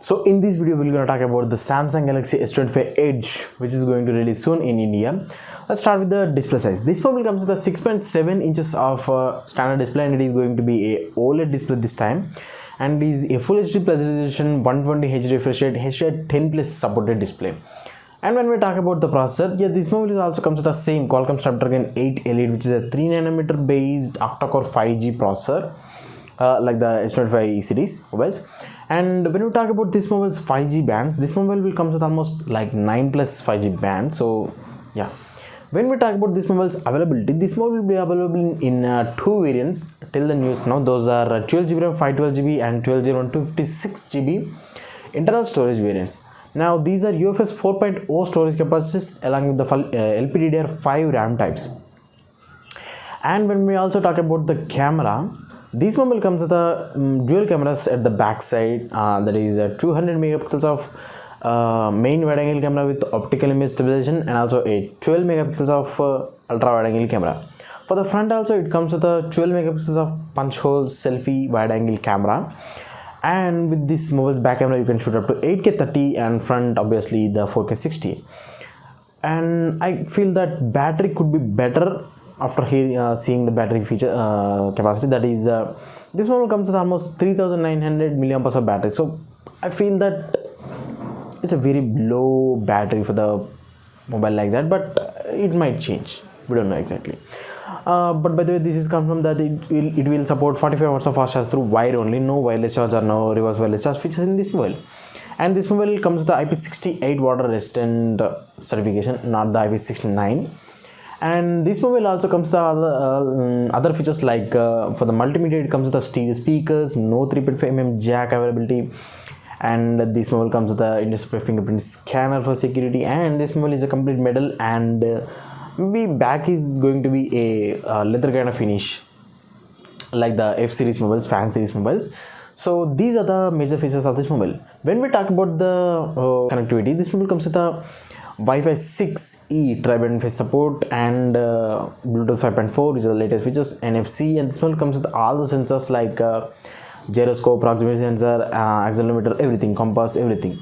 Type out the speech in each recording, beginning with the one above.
So in this video we're going to talk about the Samsung Galaxy S25 Edge, which is going to release soon in India. Let's start with the display size. This phone will come with a 6.7 inches of standard display, and it is going to be a OLED display this time, and it is a full HD plus resolution 120 Hz refresh rate, HDR10 plus supported display. And when we talk about the processor, this mobile also comes with the same Qualcomm Snapdragon 8 Elite, which is a 3nm based octa-core 5G processor, like the S25 series mobiles. And when we talk about this mobile's 5G bands, this mobile will come with almost like 9 plus 5G bands. So yeah, when we talk about this mobile's availability, this mobile will be available in two variants till the news now. Those are 12GB RAM 512GB and 12GB RAM 256GB internal storage variants. Now these are UFS 4.0 storage capacities along with the LPDDR5 RAM types. And when we also talk about the camera, this mobile comes with a dual cameras at the back side, that is 200 megapixels of main wide angle camera with optical image stabilization, and also a 12 megapixels of ultra wide angle camera. For the front also it comes with a 12 megapixels of punch hole selfie wide angle camera, and with this mobile's back camera you can shoot up to 8K 30 and front obviously the 4K 60. And I feel that battery could be better after seeing the battery feature capacity. That is this mobile comes with almost 3900 milliamp of battery, so I feel that it's a very low battery for the mobile like that, but it might change, we don't know exactly. But by the way, this is confirmed that it will support 45 watts of fast charge through wire only, no wireless charge or no reverse wireless charge features in this mobile. And this mobile comes with the IP68 water resistant certification, not the IP69. And this mobile also comes with the other features like for the multimedia it comes with the stereo speakers, no 3.5mm jack availability, and this mobile comes with the industry fingerprint scanner for security. And this mobile is a complete metal, and maybe back is going to be a leather kind of finish like the F series mobiles, fan series mobiles. So these are the major features of this mobile. When we talk about the connectivity, this mobile comes with a Wi-Fi 6E tri-band interface support and Bluetooth 5.4, which are the latest features, NFC, and this one comes with all the sensors like gyroscope, proximity sensor, accelerometer, everything, compass, everything.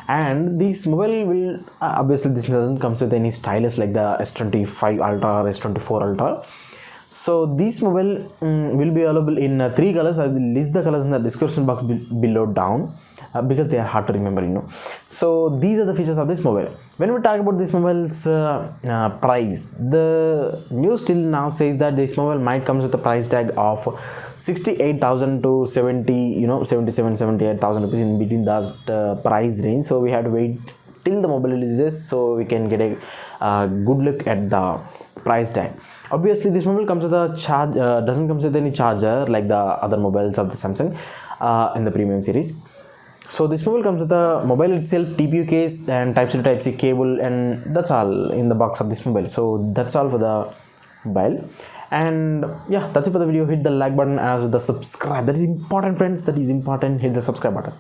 And this mobile will obviously this doesn't come with any stylus like the S25 Ultra or S24 Ultra. So this mobile will be available in 3 colors. I will list the colors in the description box below down because they are hard to remember, So these are the features of this mobile. When we talk about this mobile's price, the news till now says that this mobile might come with a price tag of 68,000 to 78,000 rupees, in between that price range. So we have to wait till the mobile releases so we can get a good look at the price tag. Obviously this mobile comes with a charge, doesn't come with any charger like the other mobiles of the Samsung in the premium series. So this mobile comes with the mobile itself, TPU case, and Type-C to Type-C cable, and that's all in the box of this mobile. So that's all for the mobile. And yeah, that's it for the video. Hit the like button and also the subscribe. That is important, friends. That is important. Hit the subscribe button.